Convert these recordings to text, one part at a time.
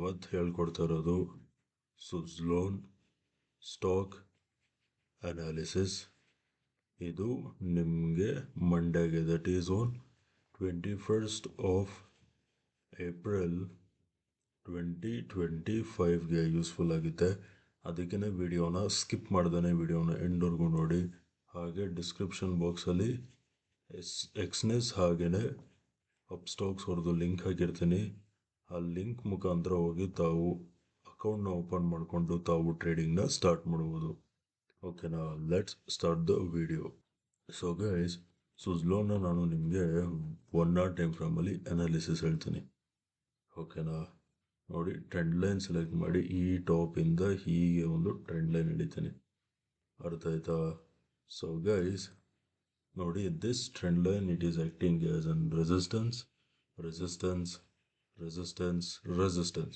ಇವತ್ತು ಹೇಳ್ಕೊಡ್ತಾ ಇರೋದು ಸುಜ್ಲೋನ್ ಸ್ಟಾಕ್ ಅನಾಲಿಸಿಸ್. ಇದು ನಿಮಗೆ ಮಂಡೇಗೆ, that is on 21st of April 2025ಗೆ ಯೂಸ್ಫುಲ್ ಆಗುತ್ತೆ. ಅದಕ್ಕೇ ವಿಡಿಯೋನ ಸ್ಕಿಪ್ ಮಾಡ್ದೇ ವಿಡಿಯೋನ ಎಂಡ್ವರೆಗೂ ನೋಡಿ. ಹಾಗೆ ಡಿಸ್ಕ್ರಿಪ್ಷನ್ ಬಾಕ್ಸಲ್ಲಿ ಎಕ್ಸ್ನೆಸ್ ಹಾಗೆಯೇ ಅಪ್ಸ್ಟಾಕ್ಸ್ ಅವ್ರದ್ದು ಲಿಂಕ್ ಹಾಕಿರ್ತೀನಿ. ಆ ಲಿಂಕ್ ಮುಖಾಂತರ ಹೋಗಿ ತಾವು ಅಕೌಂಟ್ನ ಓಪನ್ ಮಾಡಿಕೊಂಡು ತಾವು ಟ್ರೇಡಿಂಗ್ನ ಸ್ಟಾರ್ಟ್ ಮಾಡ್ಬೋದು. ಓಕೆನಾ, let's start the video. So guys, ಸುಜ್ಲೋನ್ನ ನಾನು ನಿಮಗೆ 1 hour ಟೈಮ್ ಫ್ರೇಮಲ್ಲಿ ಅನಾಲಿಸಿಸ್ ಹೇಳ್ತೀನಿ. ಓಕೆನಾ, ನೋಡಿ, ಟ್ರೆಂಡ್ ಲೈನ್ ಸೆಲೆಕ್ಟ್ ಮಾಡಿ ಈ ಟಾಪಿಂದ ಹೀಗೆ ಒಂದು ಟ್ರೆಂಡ್ ಲೈನ್ ಹಿಡಿತೀನಿ. ಅರ್ಥ ಆಯ್ತಾ? ಸೊ ಗೈಸ್ ನೋಡಿ, this trend line it is acting as an resistance, resistance, resistance, resistance.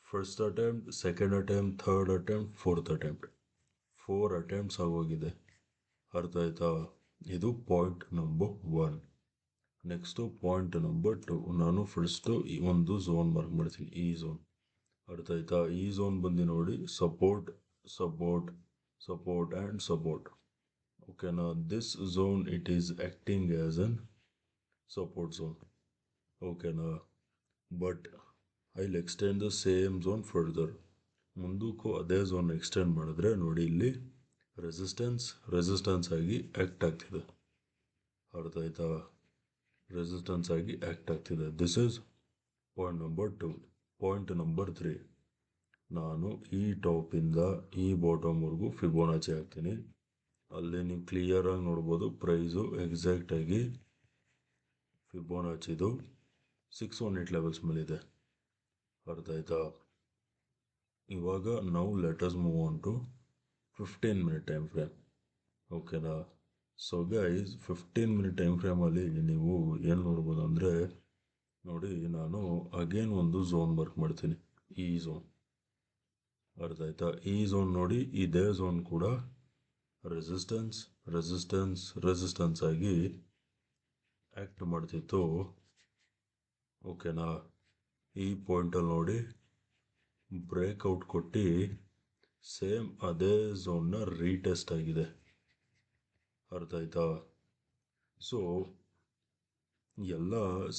First attempt, second attempt, third attempt, fourth attempt, 4 attempts ಆಗೋಗಿದೆ. ಅರ್ಥ ಆಯ್ತಾ? ಇದು point number 1. Next point number 2. ನಾನು ಫಸ್ಟು ಈ ಒಂದು ಝೋನ್ ಮಾರ್ಕ್ ಮಾಡ್ತೀನಿ, ಈ ಝೋನ್. ಅರ್ಥ ಆಯ್ತಾ? ಈ ಝೋನ್ ಬಂದು ನೋಡಿ, support, support, support and support. ಓಕೆನಾ, this zone it is acting as an support zone. ಓಕೆನಾ, but I will extend the same zone further. ಮುಂದಕ್ಕೂ ಅದೇ ಝೋನ್ ಎಕ್ಸ್ಟೆಂಡ್ ಮಾಡಿದ್ರೆ ನೋಡಿ, ಇಲ್ಲಿ ರೆಸಿಸ್ಟೆನ್ಸ್, ರೆಸಿಸ್ಟೆನ್ಸ್ ಆಗಿ ಆ್ಯಕ್ಟ್ ಆಗ್ತಿದೆ. ಅರ್ಥ ಆಯ್ತಾ? ರೆಸಿಸ್ಟೆನ್ಸ್ ಆಗಿ ಆ್ಯಕ್ಟ್ ಆಗ್ತಿದೆ. This is point number 2. Point number 3, ನಾನು ಈ ಟಾಪಿಂದ ಈ ಬಾಟಮ್ವರೆಗೂ ಫಿಬೋನಾಚಿ ಹಾಕ್ತೀನಿ. ಅಲ್ಲಿ ನೀವು ಕ್ಲಿಯರಾಗಿ ನೋಡ್ಬೋದು, ಪ್ರೈಸು ಎಕ್ಸಾಕ್ಟಾಗಿ ಫಿಬೋನಾಚಿದು 618 ಲೆವೆಲ್ಸ್ ಮೇಲಿದೆ. ಅರ್ಥ ಆಯ್ತಾ? ಇವಾಗ ನಾವು let's move on to 15 minute time frame. ಓಕೆನಾ, ಸೊ ಗೈಸ್ 15 minute ಟೈಮ್ ಫ್ರೇಮಲ್ಲಿ ನೀವು ಏನು ನೋಡ್ಬೋದು ಅಂದರೆ, ನೋಡಿ, ನಾನು ಅಗೇನ್ ಒಂದು ಝೋನ್ ವರ್ಕ್ ಮಾಡ್ತೀನಿ, ಈ ಝೋನ್. ಅರ್ಥ ಆಯ್ತಾ? ಈ ಝೋನ್ ನೋಡಿ, ಇದೇ ಝೋನ್ ಕೂಡ ರೆಸಿಸ್ಟೆನ್ಸ್, ರೆಸಿಸ್ಟೆನ್ಸ್, ರೆಸಿಸ್ಟೆನ್ಸ್ ಆಗಿ ಆ್ಯಕ್ಟ್ ಮಾಡ್ತಿತ್ತು. ಓಕೆನಾ, ಈ ಪಾಯಿಂಟಲ್ಲಿ ನೋಡಿ ಬ್ರೇಕ್ಔಟ್ ಕೊಟ್ಟು ಸೇಮ್ ಅದೇ ಝೋನ್ನ ರೀಟೆಸ್ಟ್ ಆಗಿದೆ. ಅರ್ಥ ಆಯ್ತಾ? ಸೊ ಎಲ್ಲ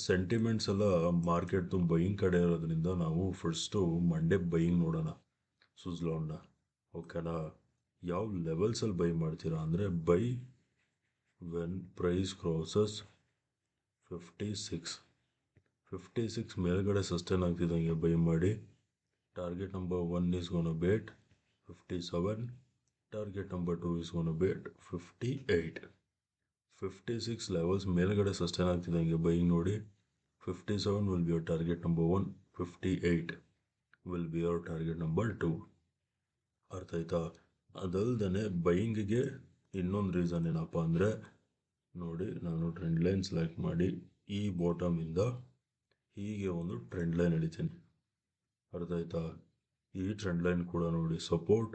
ಸೆಂಟಿಮೆಂಟ್ಸ್ ಎಲ್ಲ ಮಾರ್ಕೆಟ್ದು ಬೈಯಿಂಗ್ ಕಡೆ ಇರೋದ್ರಿಂದ ನಾವು ಫಸ್ಟು ಮಂಡೇ ಬೈಯಿಂಗ್ ನೋಡೋಣ ಸುಜ್ಲೋನ್ನ. ಓಕೆನಾ, ಯಾವ ಲೆವೆಲ್ಸಲ್ಲಿ ಬೈ ಮಾಡ್ತೀರಾ ಅಂದರೆ, ಬೈ ವೆನ್ ಪ್ರೈಸ್ ಕ್ರಾಸಸ್ 56 ಮೇಲ್ಗಡೆ ಸಸ್ಟೈನ್ ಆಗ್ತಿದ್ದಂಗೆ ಬೈ ಮಾಡಿ. Target number 1 is gonna bet 57, target number 2 is gonna bet 58. 56 levels ಮೇಲ್ಗಡೆ ಸಸ್ಟೈನ್ ಆಗ್ತಿದ್ದಂಗೆ ಬೈಯಿಂಗ್ ನೋಡಿ. 57 will be your target number 1, 58 will be your target number 2. ಅರ್ಥ ಆಯ್ತಾ? ಅದಲ್ದೇ ಬೈಯಿಂಗಿಗೆ ಇನ್ನೊಂದು ರೀಸನ್ ಏನಪ್ಪ ಅಂದರೆ, ನೋಡಿ, ನಾನು ಟ್ರೆಂಡ್ ಲೈನ್ ಸೆಲೆಕ್ಟ್ ಮಾಡಿ ಈ ಬಾಟಮಿಂದ ಹೀಗೆ ಒಂದು ಟ್ರೆಂಡ್ ಲೈನ್ ಹಿಡಿತೀನಿ. ಅರ್ಥ ಆಯ್ತಾ? ಈ ಟ್ರೆಂಡ್ ಲೈನ್ ಕೂಡ ನೋಡಿ, support,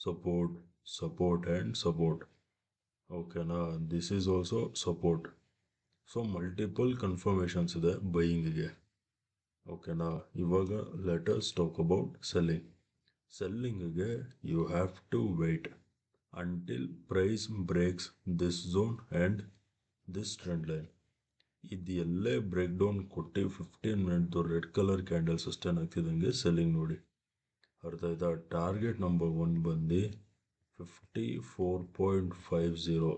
support, support and support. ಓಕೆನಾ, this is also support. So multiple confirmations ಇದೆ ಬೈಯಿಂಗಿಗೆ. ಓಕೆನಾ, ಇವಾಗ let us talk about selling. ಸೆಲ್ಲಿಂಗಿಗೆ you have to wait until price breaks this zone and this trend line. ಇದು ಎಲ್ಲೇ ಬ್ರೇಕ್ ಡೌನ್ ಕೊಟ್ಟು 15 minute red colour candle sustain ಆಗ್ತಿದ್ದಂಗೆ selling ನೋಡಿ. ಅರ್ಥ ಆಯ್ತಾ? ಟಾರ್ಗೆಟ್ ನಂಬರ್ 1 ಬಂದು 54.50.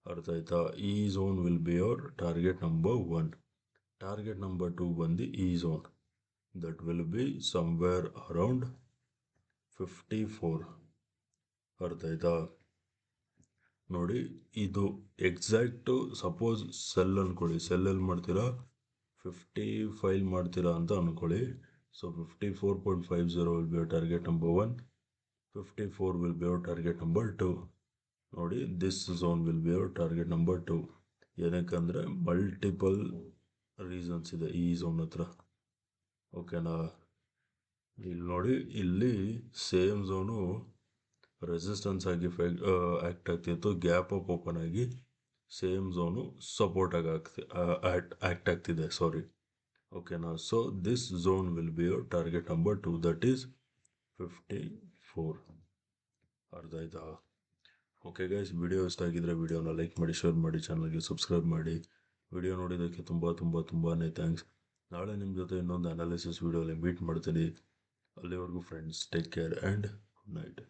ಅರ್ಥ ಆಯ್ತಾ? ಈ zone will be your target number 1. Target number 2 ಬಂದು ಈ zone, that will be somewhere around 54. ಅರ್ಥ ಆಯ್ತಾ? ನೋಡಿ, ಇದು ಎಕ್ಸಾಕ್ಟು ಸಪೋಸ್ ಸೆಲ್ ಅಂದ್ಕೊಳ್ಳಿ, ಸೆಲ್ಲಲ್ಲಿ ಮಾಡ್ತೀರಾ 55 ಮಾಡ್ತೀರಾ ಅಂತ ಅಂದ್ಕೊಳ್ಳಿ. So 54.50 will be your target number 1, 54 will be your target number 2. ನೋಡಿ, this zone will be your target number 2. ಏನಕ್ಕಂದರೆ ಮಲ್ಟಿಪಲ್ ರೀಸನ್ಸ್ ಇದೆ ಈ ಝೋನ್ ಹತ್ರ. ಓಕೆನಾ, ಇಲ್ಲಿ ನೋಡಿ, ಇಲ್ಲಿ ಸೇಮ್ ಝೋನು ರೆಸಿಸ್ಟೆನ್ಸ್ ಆಗಿ ಆ್ಯಕ್ಟ್ ಆಗ್ತಿತ್ತು. ಗ್ಯಾಪ್ ಅಪ್ ಓಪನ್ ಆಗಿ ಸೇಮ್ ಝೋನು ಸಪೋರ್ಟ್ ಆಗಿ ಆ್ಯಕ್ಟ್ ಆಗ್ತಿದೆ. ಸಾರಿ. ಓಕೆನಾ. So this zone will be your target number 2, that is 54. ಅರ್ಥ ಆಯ್ತಾ? ಓಕೆ ಗೈಸ್, ವಿಡಿಯೋ ಇಷ್ಟ ಆಗಿದ್ರೆ ವಿಡಿಯೋನ ಲೈಕ್ ಮಾಡಿ, ಶೇರ್ ಮಾಡಿ, ಚಾನಲ್ಗೆ ಸಬ್ಸ್ಕ್ರೈಬ್ ಮಾಡಿ. ವಿಡಿಯೋ ನೋಡಿದ್ದಕ್ಕೆ ತುಂಬಾ ಥ್ಯಾಂಕ್ಸ್. ನಾಳೆ ನಿಮ್ಮ ಜೊತೆ ಇನ್ನೊಂದು ಅನಾಲಿಸಿಸ್ ವಿಡಿಯೋಲಿ ಮೀಟ್ ಮಾಡ್ತೀನಿ. ಅಲ್ಲಿವರೆಗೂ friends, take care and good night.